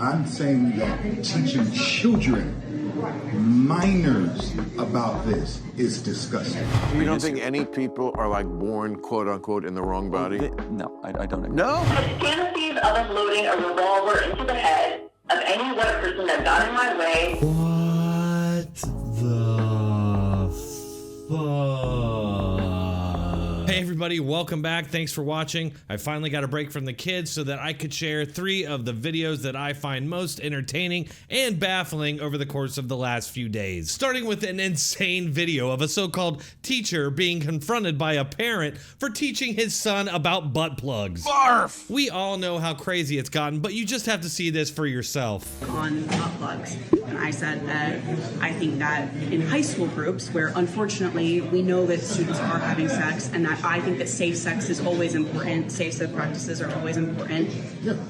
I'm saying that teaching children, minors, about this is disgusting. You don't think any people are like born, quote unquote, in the wrong body? No, I don't agree. No? The fantasies of unloading a revolver into the head of any white person that got in my way. What the fuck? Hey everybody, welcome back. Thanks for watching. I finally got a break from the kids so that I could share 3 of the videos that I find most entertaining and baffling over the course of the last few days. Starting with an insane video of a so-called teacher being confronted by a parent for teaching his son about butt plugs. Barf! We all know how crazy it's gotten, but you just have to see this for yourself. On butt plugs. And I said that I think that in high school groups, where unfortunately we know that students are having sex, and that I think that safe sex is always important, safe sex practices are always important,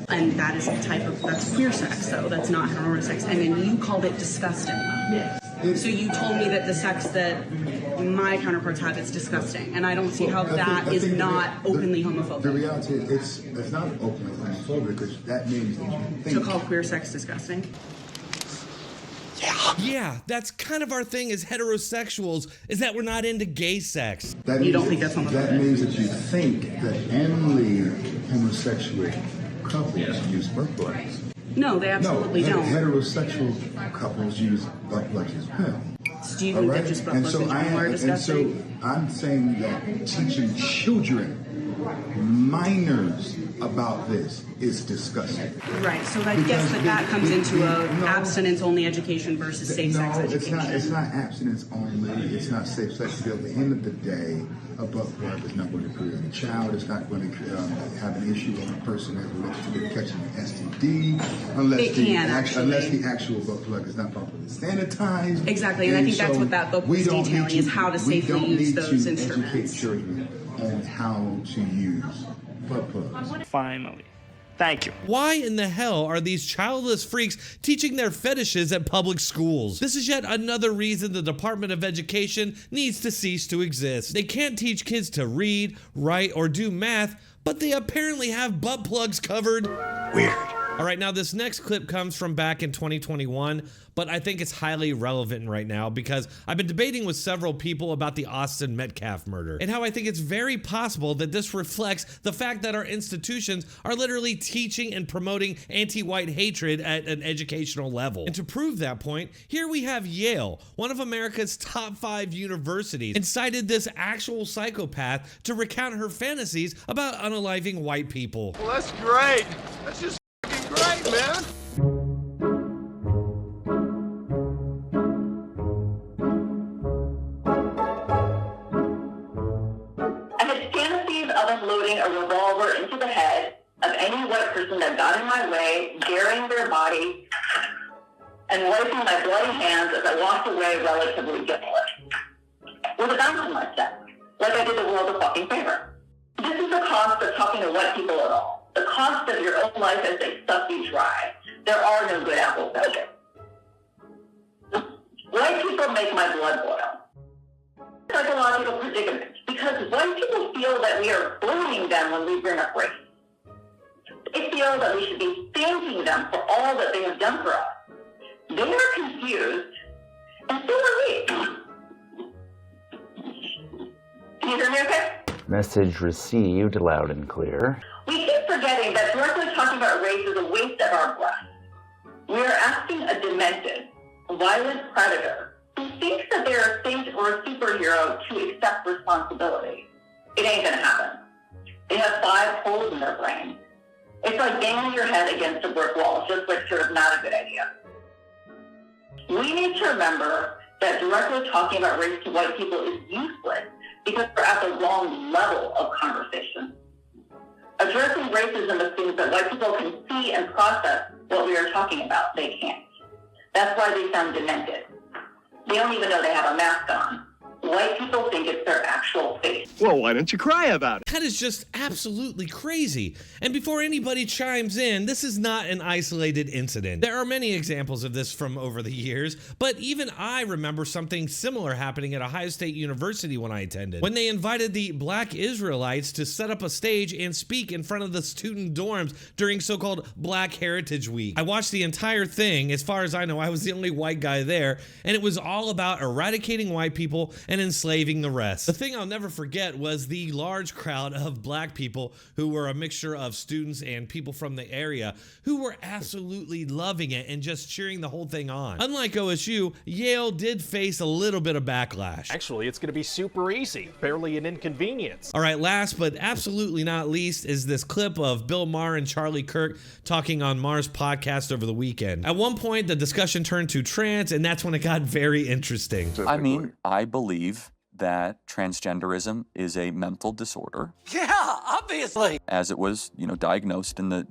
and that is a type of, that's queer sex, so that's not heteronormative sex, and then you called it disgusting. So you told me that the sex that my counterparts have is disgusting, and I don't see how that is not openly homophobic. The reality is it's not openly homophobic because that means that you think... To call queer sex disgusting? Yeah, that's kind of our thing as heterosexuals, is that we're not into gay sex. You don't think that's homophobic? That means that you think that only homosexual couples use butt plugs. No, they absolutely don't. Heterosexual couples use butt plugs as well. So do you think that just butt plugs in general are disgusting? And so I'm saying that teaching children, minors, about this is disgusting. Right, so I guess that comes into abstinence-only education versus safe sex education. No, it's not abstinence only. It's not safe sex. At the end of the day, a butt plug is not going to create a child. It's not going to have an issue on a person that relates to catching an STD unless the actual butt plug is not properly sanitized. Exactly, and I think that's what that book was detailing, is how to safely use those instruments. We don't need to educate children on how to use butt plugs. Finally. Thank you. Why in the hell are these childless freaks teaching their fetishes at public schools? This is yet another reason the Department of Education needs to cease to exist. They can't teach kids to read, write, or do math, but they apparently have butt plugs covered. Weird. All right, now this next clip comes from back in 2021, but I think it's highly relevant right now because I've been debating with several people about the Austin Metcalf murder and how I think it's very possible that this reflects the fact that our institutions are literally teaching and promoting anti-white hatred at an educational level. And to prove that point, here we have Yale, one of America's top 5 universities, incited this actual psychopath to recount her fantasies about unaliving white people. Well, that's great. That's just great, man. I had fantasies of unloading a revolver into the head of any white person that got in my way, burying their body, and wiping my bloody hands as I walked away relatively guiltless. With a bouncing my step, like I did the world a fucking favor. This is the cost of talking to white people at all. The cost of your own life as they suck you dry. There are no good apples out there. White people make my blood boil. Psychological predicament, because white people feel that we are blaming them when we bring up race. They feel that we should be thanking them for all that they have done for us. They are confused, and so are we. Can you hear me okay? Message received loud and clear. We keep forgetting that directly talking about race is a waste of our breath. We are asking a demented, violent predator who thinks that they're a saint or a superhero to accept responsibility. It ain't gonna happen. They have 5 holes in their brain. It's like banging your head against a brick wall, just like sort of not a good idea. We need to remember that directly talking about race to white people is useless because we're at the wrong level of conversation. Addressing racism assumes that white people can see and process what we are talking about. They can't. That's why they sound demented. They don't even know they have a mask on. white people think it's their actual face. Well, why don't you cry about it? That is just absolutely crazy. And before anybody chimes in, this is not an isolated incident. There are many examples of this from over the years, but even I remember something similar happening at Ohio State University when I attended, when they invited the Black Israelites to set up a stage and speak in front of the student dorms during so-called Black Heritage Week. I watched the entire thing. As far as I know, I was the only white guy there, and it was all about eradicating white people and enslaving the rest. The thing I'll never forget was the large crowd of black people who were a mixture of students and people from the area who were absolutely loving it and just cheering the whole thing on. Unlike OSU, Yale did face a little bit of backlash. Actually, it's going to be super easy, barely an inconvenience. All right, last but absolutely not least is this clip of Bill Maher and Charlie Kirk talking on Maher's podcast over the weekend. At one point, the discussion turned to trans, and that's when it got very interesting. I mean, I believe that transgenderism is a mental disorder. Yeah, obviously. As it was, diagnosed in the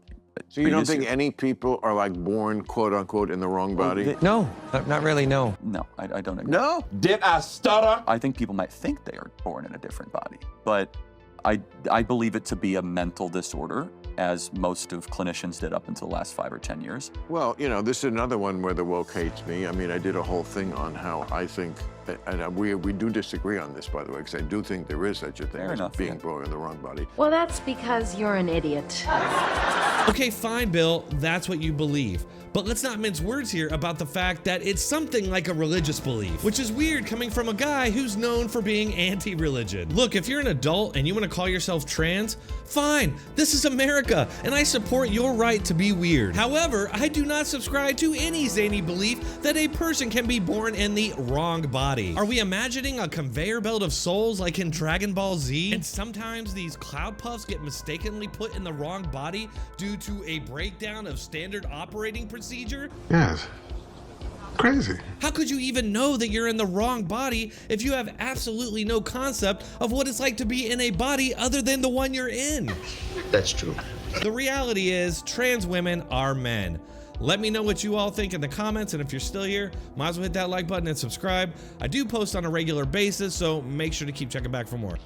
So you don't think any people are like born, quote unquote, in the wrong body? No, not really, no. No, I don't agree. No? Did I stutter? I think people might think they are born in a different body, but I believe it to be a mental disorder, as most of clinicians did up until the last 5 or 10 years. Well, this is another one where the woke hates me. I mean, I did a whole thing on how I think, and we do disagree on this, by the way, because I do think there is such a thing as being born in the wrong body. Well, that's because you're an idiot. Okay, fine, Bill, that's what you believe. But let's not mince words here about the fact that it's something like a religious belief, which is weird coming from a guy who's known for being anti-religion. Look, if you're an adult and you want to call yourself trans, fine. This is America, and I support your right to be weird. However, I do not subscribe to any zany belief that a person can be born in the wrong body. Are we imagining a conveyor belt of souls like in Dragon Ball Z? And sometimes these cloud puffs get mistakenly put in the wrong body due to a breakdown of standard operating procedure? Yes. Crazy. How could you even know that you're in the wrong body if you have absolutely no concept of what it's like to be in a body other than the one you're in? That's true. The reality is, trans women are men. Let me know what you all think in the comments, and if you're still here, might as well hit that like button and subscribe. I do post on a regular basis, so make sure to keep checking back for more.